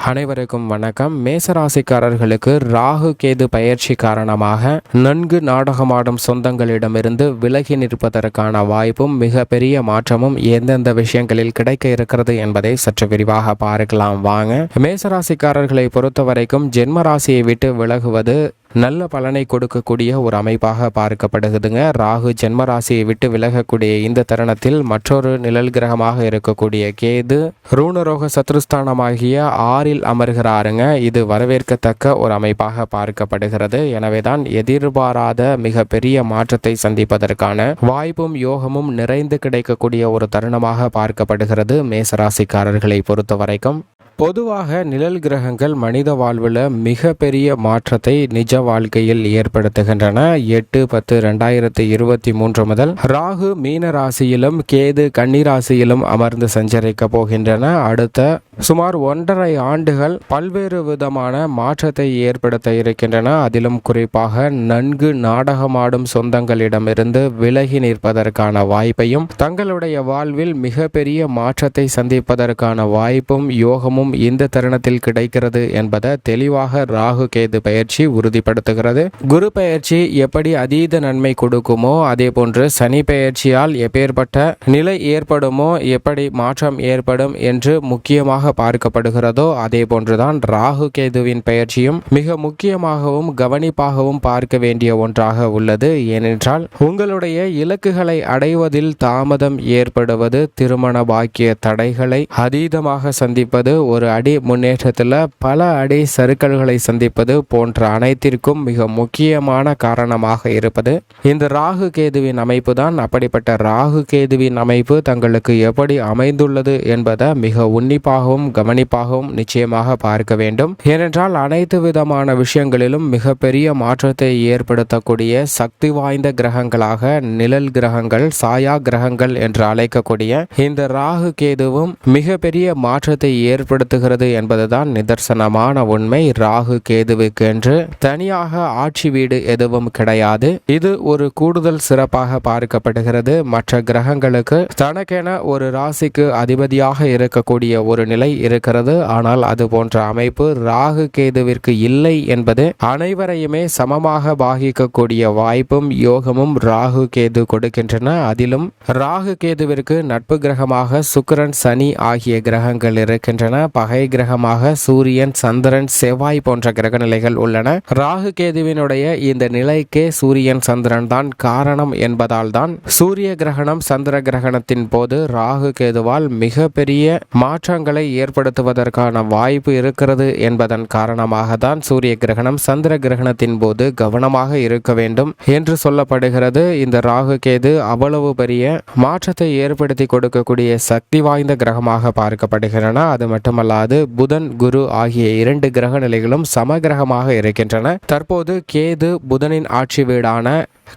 அனைவருக்கும் வணக்கம். மேசராசிக்காரர்களுக்கு ராகு கேது பயிற்சி காரணமாக நன்கு நாடகமாடும் சொந்தங்களிடமிருந்து விலகி நிற்பதற்கான வாய்ப்பும் மிகப்பெரிய மாற்றமும் எந்தெந்த விஷயங்களில் கிடைக்க இருக்கிறது என்பதை சற்று விரிவாக பார்க்கலாம் வாங்க. மேசராசிக்காரர்களை பொறுத்தவரைக்கும் ஜென்ம ராசியை விட்டு விலகுவது நல்ல பலனை கொடுக்கக்கூடிய ஒரு அமைப்பாக பார்க்கப்படுகுதுங்க. ராகு ஜென்ம ராசியை விட்டு விலகக்கூடிய இந்த தருணத்தில் மற்றொரு நிழல் கிரகமாக இருக்கக்கூடிய கேது ரூணரோக சத்ருஸ்தானமாகிய 6ல் அமர்கிறாருங்க. இது வரவேற்கத்தக்க ஒரு அமைப்பாக பார்க்கப்படுகிறது. எனவேதான் எதிர்பாராத மிகப்பெரிய மாற்றத்தை சந்திப்பதற்கான வாய்ப்பும் யோகமும் நிறைந்து கிடைக்கக்கூடிய ஒரு தருணமாக பார்க்கப்படுகிறது மேசராசிக்காரர்களை பொறுத்தவரைக்கும். பொதுவாக நிழல் கிரகங்கள் மனித வாழ்வில் மிகப்பெரிய மாற்றத்தை நிஜ வாழ்க்கையில் ஏற்படுத்துகின்றன. 8-10-2023 முதல் ராகு மீன ராசியிலும் கேது கன்னி ராசியிலும் அமர்ந்து சஞ்சரிக்க போகின்றன. அடுத்த சுமார் 1.5 ஆண்டுகள் பல்வேறு விதமான மாற்றத்தை ஏற்படுத்த இருக்கின்றன. அதிலும் குறிப்பாக நன்கு நாடகமாடும் சொந்தங்களிடமிருந்து விலகி நிற்பதற்கான வாய்ப்பையும் தங்களுடைய வாழ்வில் மிகப்பெரிய மாற்றத்தை சந்திப்பதற்கான வாய்ப்பும் யோகமும் இந்த தருணத்தில் கிடைக்கிறது என்பதை தெளிவாக ராகு கேது பயிற்சி உறுதிப்படுத்துகிறது. குரு பயிற்சி எப்படி அதீத நன்மை கொடுக்குமோ அதே போன்று சனி பயிற்சியால் எப்பேற்பட்ட நிலை ஏற்படுமோ எப்படி மாற்றம் ஏற்படும் என்று முக்கியமாக பார்க்கப்படுகிறதோ அதே போன்றுதான் ராகு கேதுவின் பயிற்சியும் மிக முக்கியமாகவும் கவனிப்பாகவும் பார்க்க வேண்டிய ஒன்றாக உள்ளது. ஏனென்றால் உங்களுடைய இலக்குகளை அடைவதில் தாமதம் ஏற்படுவது, திருமண பாக்கிய தடைகளை அதீதமாக சந்திப்பது, ஒரு அடி முன்னேற்றத்தில் பல அடி சறுக்கல்களை சந்திப்பது போன்ற அனைத்திற்கும் மிக முக்கியமான காரணமாக இருப்பது இந்த ராகு கேதுவின் அமைப்பு தான். அப்படிப்பட்ட ராகு கேதுவின் அமைப்பு தங்களுக்கு எப்படி அமைந்துள்ளது என்பதை மிக உன்னிப்பாகவும் கவனிப்பாகவும் நிச்சயமாக பார்க்க வேண்டும். ஏனென்றால் அனைத்து விதமான விஷயங்களிலும் மிகப்பெரிய மாற்றத்தை ஏற்படுத்தக்கூடிய சக்தி வாய்ந்த கிரகங்களாக நிழல் கிரகங்கள், சாயா கிரகங்கள் என்று அழைக்கக்கூடிய இந்த ராகு கேதுவும் மிகப்பெரிய மாற்றத்தை ஏற்படுத்துகிறது என்பதுதான் நிதர்சனமான உண்மை. ராகு கேதுவுக்கு என்று தனியாக ஆட்சி வீடு எதுவும் கிடையாது. இது ஒரு கூடுதல் சிறப்பாக பார்க்கப்படுகிறது. மற்ற கிரகங்களுக்கு தனக்கென ஒரு ராசிக்கு அதிபதியாக இருக்கக்கூடிய ஒரு நிலை இருக்கிறது. ஆனால் அது போன்ற அமைப்பு ராகு கேதுவிற்கு இல்லை என்பது அனைவரையுமே சமமாக பாகிக்கக்கூடிய வாய்ப்பும் யோகமும் ராகு கேது கொடுக்கின்றன. அதிலும் ராகு கேதுவிற்கு நட்பு கிரகமாக சுக்கிரன், சனி ஆகிய கிரகங்கள் இருக்கின்றன. பகை கிரகமாக சூரியன், சந்திரன், செவ்வாய் போன்ற கிரக நிலைகள் உள்ளன. ராகு கேதுவினுடைய இந்த நிலைக்கே சூரியன், சந்திரன் தான் காரணம் என்பதால் தான் சூரிய கிரகணம், சந்திர கிரகணத்தின் போது ராகு கேதுவால் மிகப்பெரிய மாற்றங்களை ஏற்படுத்துவதற்கான வாய்ப்பு இருக்கிறது என்பதன் காரணமாக தான் சூரிய கிரகணம், சந்திர கிரகணத்தின் போது கவனமாக இருக்க வேண்டும் என்று சொல்லப்படுகிறது. இந்த ராகு கேது அவ்வளவு பெரிய மாற்றத்தை ஏற்படுத்தி கொடுக்கக்கூடிய சக்தி வாய்ந்த கிரகமாக பார்க்கப்படுகின்றன. அது மட்டுமல்லாது புதன், குரு ஆகிய 2 கிரக நிலைகளும் சமகிரகமாக இருக்கின்றன. தற்போது கேது புதனின் ஆட்சி வீடான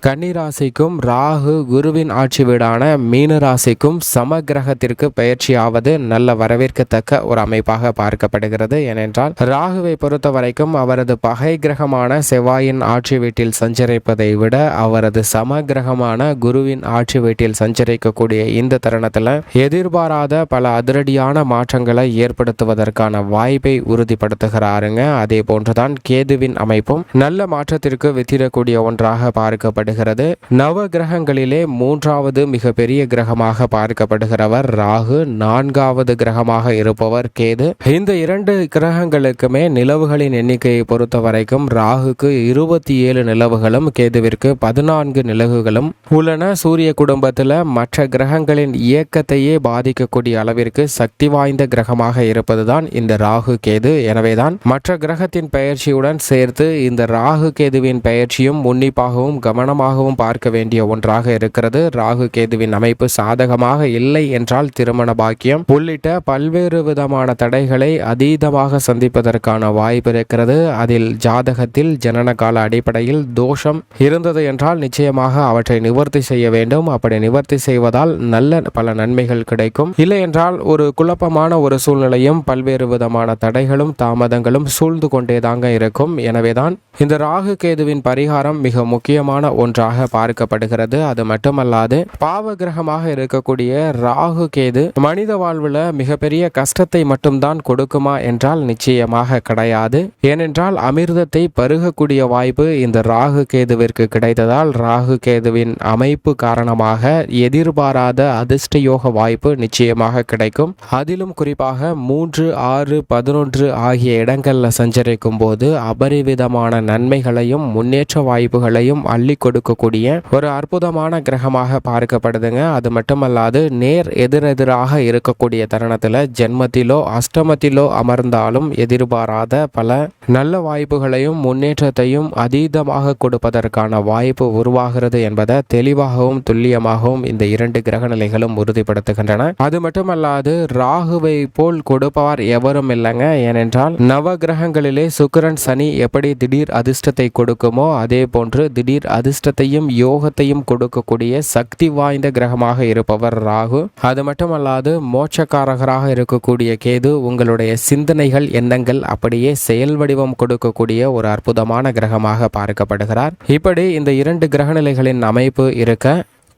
கன்னிராசிக்கும் ராகு குருவின் ஆட்சி வீடான மீன ராசிக்கும் சமகிரகத்திற்கு பயிற்சியாவது நல்ல வரவேற்கத்தக்க ஒரு அமைப்பாக பார்க்கப்படுகிறது. ஏனென்றால் ராகுவை பொறுத்த வரைக்கும் அவரது பகை கிரகமான செவ்வாயின் ஆட்சி வீட்டில் சஞ்சரிப்பதை விட அவரது சமகிரகமான குருவின் ஆட்சி வீட்டில் சஞ்சரிக்கக்கூடிய இந்த தருணத்தில் எதிர்பாராத பல அதிரடியான மாற்றங்களை ஏற்படுத்துவதற்கான வாய்ப்பை உறுதிப்படுத்துகிறாருங்க. அதே போன்றுதான் கேதுவின் அமைப்பும் நல்ல மாற்றத்திற்கு வித்திடக்கூடிய ஒன்றாக பார்க்கப்படுகிறது. நவ கிரகங்களிலே 3வது மிகப்பெரிய கிரகமாக பார்க்கப்படுகிறவர் ராகு, 4வது கிரகமாக இருப்பவர் கேது. இந்த 2 கிரகங்களுக்குமே நிலவுகளின் எண்ணிக்கையை பொறுத்த வரைக்கும் ராகுக்கு 27 நிலவுகளும் கேதுவிற்கு 14 நிலவுகளும் உள்ளன. சூரிய குடும்பத்தில் மற்ற கிரகங்களின் இயக்கத்தையே பாதிக்கக்கூடிய அளவிற்கு சக்தி வாய்ந்த கிரகமாக இருப்பதுதான் இந்த ராகு கேது. எனவேதான் மற்ற கிரகத்தின் பெயர்ச்சியுடன் சேர்த்து இந்த ராகு கேதுவின் பெயர்ச்சியும் உன்னிப்பாகவும் கவனமாகவும் பார்க்க வேண்டிய ஒன்றாக இருக்கிறது. ராகு கேதுவின் அமைப்பு சாதகமாக இல்லை என்றால் திருமண பாக்கியம் உள்ளிட்ட பல்வேறு விதமான தடைகளை அதீதமாக சந்திப்பதற்கான வாய்ப்பு இருக்கிறது. அதில் ஜாதகத்தில் ஜனன கால அடிப்படையில் தோஷம் இருந்தது என்றால் நிச்சயமாக அவற்றை நிவர்த்தி செய்ய வேண்டும். அப்படி நிவர்த்தி செய்வதால் நல்ல பல நன்மைகள் கிடைக்கும். இல்லை என்றால் ஒரு குழப்பமான ஒரு சூழ்நிலையும் பல்வேறு விதமான தடைகளும் தாமதங்களும் சூழ்ந்து கொண்டேதாங்க இருக்கும். எனவேதான் இந்த ராகு கேதுவின் பரிகாரம் மிக முக்கியமான ஒன்றாக பார்க்கப்படுகிறது. அது மட்டுமல்லாது பாவ கிரகமாக இருக்கக்கூடிய ராகு கேது மனித வாழ்வுல மிகப்பெரிய கஷ்டத்தை மட்டும்தான் கொடுக்குமா என்றால் நிச்சயமாக கிடையாது. ஏனென்றால் அமிர்தத்தை பருகக்கூடிய வாய்ப்பு இந்த ராகு கேதுவிற்கு கிடைத்ததால் ராகு கேதுவின் அமைப்பு காரணமாக எதிர்பாராத அதிர்ஷ்ட யோக வாய்ப்பு நிச்சயமாக கிடைக்கும். அதிலும் குறிப்பாக 3, 6, 11 ஆகிய இடங்கள்ல சஞ்சரிக்கும் போது அபரிவிதமான நன்மைகளையும் முன்னேற்ற வாய்ப்புகளையும் அள்ளி கொடுக்கக்கூடிய ஒரு அற்புதமான கிரகமாக பார்க்கப்படுதுங்க. அது மட்டுமல்லாது நேர் எதிரெதிராக இருக்கக்கூடிய தருணத்தில் ஜென்மத்திலோ அஷ்டமத்திலோ அமர்ந்தாலும் எதிர்பாராத பல நல்ல வாய்ப்புகளையும் முன்னேற்றத்தையும் அதீதமாக கொடுப்பதற்கான வாய்ப்பு உருவாகிறது என்பதை தெளிவாகவும் துல்லியமாகவும் இந்த 2 கிரக நிலைகளும் உறுதிப்படுத்துகின்றன. அது மட்டுமல்லாது ராகுவை போல் கொடுப்பவர் எவரும் இல்லைங்க. ஏனென்றால் நவ கிரகங்களிலே சுக்கிரன் சனி எப்படி திடீர் அதிர்ஷ்டத்தை கொடுக்குமோ அதே போன்று திடீர் அதிர்ஷ்டத்தையும் யோகத்தையும் கொடுக்கக்கூடிய சக்தி வாய்ந்த கிரகமாக இருப்பவர் ராகு. அது மட்டுமல்லாது மோட்சக்காரகராக இருக்கக்கூடிய கேது உங்களுடைய சிந்தனைகள் எண்ணங்கள் அப்படியே செயல் வடிவம் கொடுக்கக்கூடிய ஒரு அற்புதமான கிரகமாக பார்க்கப்படுகிறார். இப்படி இந்த 2 கிரகநிலைகளின் அமைப்பு இருக்க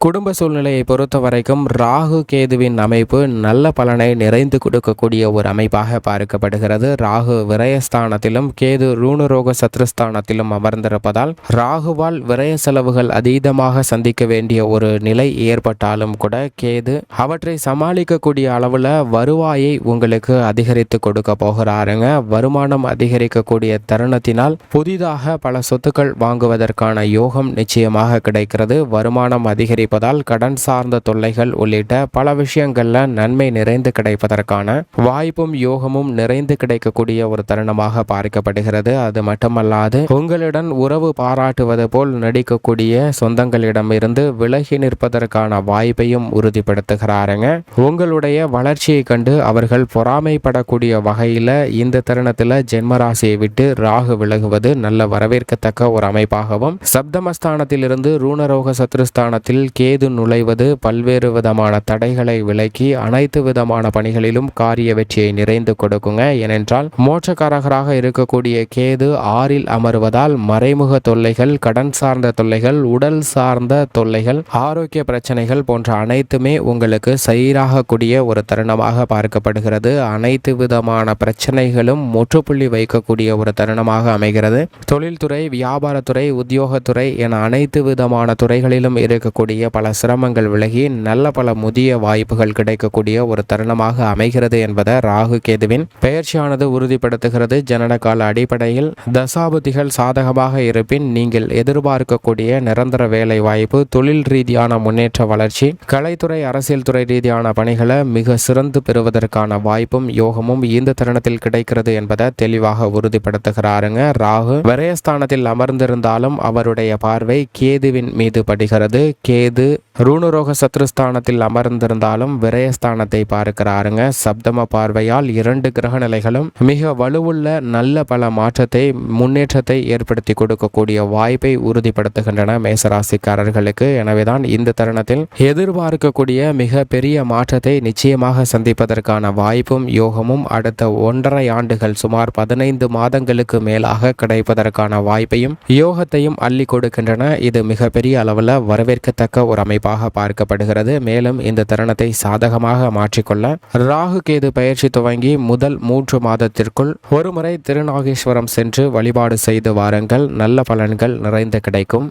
குடும்ப சூழ்நிலையை பொறுத்த வரைக்கும் ராகு கேதுவின் அமைப்பு நல்ல பலனை நிறைந்து கொடுக்கக்கூடிய ஒரு அமைப்பாக பார்க்கப்படுகிறது. ராகு விரயஸ்தானத்திலும் கேது ரூணரோக சத்ருஸ்தானத்திலும் அமர்ந்திருப்பதால் ராகுவால் விரய செலவுகள் அதீதமாக சந்திக்க வேண்டிய ஒரு நிலை ஏற்பட்டாலும் கூட கேது அவற்றை சமாளிக்கக்கூடிய அளவில் வருவாயை உங்களுக்கு அதிகரித்து கொடுக்க போகிறாருங்க. வருமானம் அதிகரிக்கக்கூடிய தருணத்தினால் புதிதாக பல சொத்துக்கள் வாங்குவதற்கான யோகம் நிச்சயமாக கிடைக்கிறது. வருமானம் அதிகரிப்பதால் கடன் சார்ந்த தொல்லைகள் உள்ளிட்ட பல விஷயங்கள்ல நன்மை நிறைந்து கிடைப்பதற்கான வாய்ப்பும் யோகமும் நிறைந்து கிடைக்கக்கூடிய ஒரு தருணமாக பார்க்கப்படுகிறது. அது மட்டுமல்லாது உங்களுடன் உறவு பாராட்டுவது போல் நடிக்கக்கூடிய சொந்தங்களிடமிருந்து விலகி நிற்பதற்கான வாய்ப்பையும் உறுதிப்படுத்துகிறாருங்க. உங்களுடைய வளர்ச்சியை கண்டு அவர்கள் பொறாமைப்படக்கூடிய வகையில இந்த தருணத்தில் ஜென்மராசியை விட்டு ராகு விலகுவது நல்ல வரவேற்கத்தக்க ஒரு அமைப்பாகவும் சப்தமஸ்தானத்திலிருந்து ரூணரோக சத்ருஸ்தானத்தில் கேது நுழைவது பல்வேறு விதமான தடைகளை விலக்கி அனைத்து விதமான பணிகளிலும் காரிய வெற்றியை நிறைந்து கொடுக்குங்க. ஏனென்றால் மோட்சக்காரகராக இருக்கக்கூடிய கேது 6ல் அமர்வதால் மறைமுக தொல்லைகள், கடன் சார்ந்த தொல்லைகள், உடல் சார்ந்த தொல்லைகள், ஆரோக்கிய பிரச்சனைகள் போன்ற அனைத்துமே உங்களுக்கு சீராகக்கூடிய ஒரு தருணமாக பார்க்கப்படுகிறது. அனைத்து விதமான பிரச்சனைகளும் முற்றுப்புள்ளி வைக்கக்கூடிய ஒரு தருணமாக அமைகிறது. தொழில்துறை, வியாபாரத்துறை, உத்தியோகத்துறை என அனைத்து விதமான துறைகளிலும் இருக்கக்கூடிய பல சிரமங்கள் விலகி நல்ல பல முதிய வாய்ப்புகள் கிடைக்கக்கூடிய ஒரு தருணமாக அமைகிறது என்பதை ராகு கேதுவின் பெயர்ச்சியானது உறுதிப்படுத்துகிறது. ஜனனகால அடிப்படையில் தசாபுதிகள் சாதகமாக இருப்பின் நீங்கள் எதிர்பார்க்கக்கூடிய நிரந்தர வேலை வாய்ப்பு, தொழில் ரீதியான முன்னேற்ற வளர்ச்சி, கலைத்துறை, அரசியல் துறை ரீதியான பணிகளை மிக சிறந்து பெறுவதற்கான வாய்ப்பும் யோகமும் இந்த தருணத்தில் கிடைக்கிறது என்பதை தெளிவாக உறுதிப்படுத்துகிறாருங்க. ராகு விரயஸ்தானத்தில் அமர்ந்திருந்தாலும் அவருடைய பார்வை கேதுவின் மீது படுகிறது. கேது ரூணரோக சத்ருஸ்தானத்தில் அமர்ந்திருந்தாலும் விரயஸ்தானத்தை பார்க்கிறாருங்க. சப்தம பார்வையால் 2 கிரக நிலைகளும் மிக வலுவுள்ள நல்ல பல மாற்றத்தை, முன்னேற்றத்தை ஏற்படுத்தி கொடுக்கக்கூடிய வாய்ப்பை உறுதிப்படுத்துகின்றன மேசராசிக்காரர்களுக்கு. எனவேதான் இந்த தருணத்தில் எதிர்பார்க்கக்கூடிய மிக பெரிய மாற்றத்தை நிச்சயமாக சந்திப்பதற்கான வாய்ப்பும் யோகமும் அடுத்த 1.5 ஆண்டுகள் சுமார் 15 மாதங்களுக்கு மேலாக கிடைப்பதற்கான வாய்ப்பையும் யோகத்தையும் அள்ளி கொடுக்கின்றன. இது மிகப்பெரிய அளவில் வரவேற்கத்தக்க ஒரு அமைப்பாக பார்க்கப்படுகிறது. மேலும் இந்த தருணத்தை சாதகமாக மாற்றிக்கொள்ள ராகு கேது பயிற்சி துவங்கி முதல் 3 மாதத்திற்குள் ஒருமுறை திருநாகேஸ்வரம் சென்று வழிபாடு செய்து வாருங்கள். நல்ல பலன்கள் நிறைந்து கிடைக்கும்.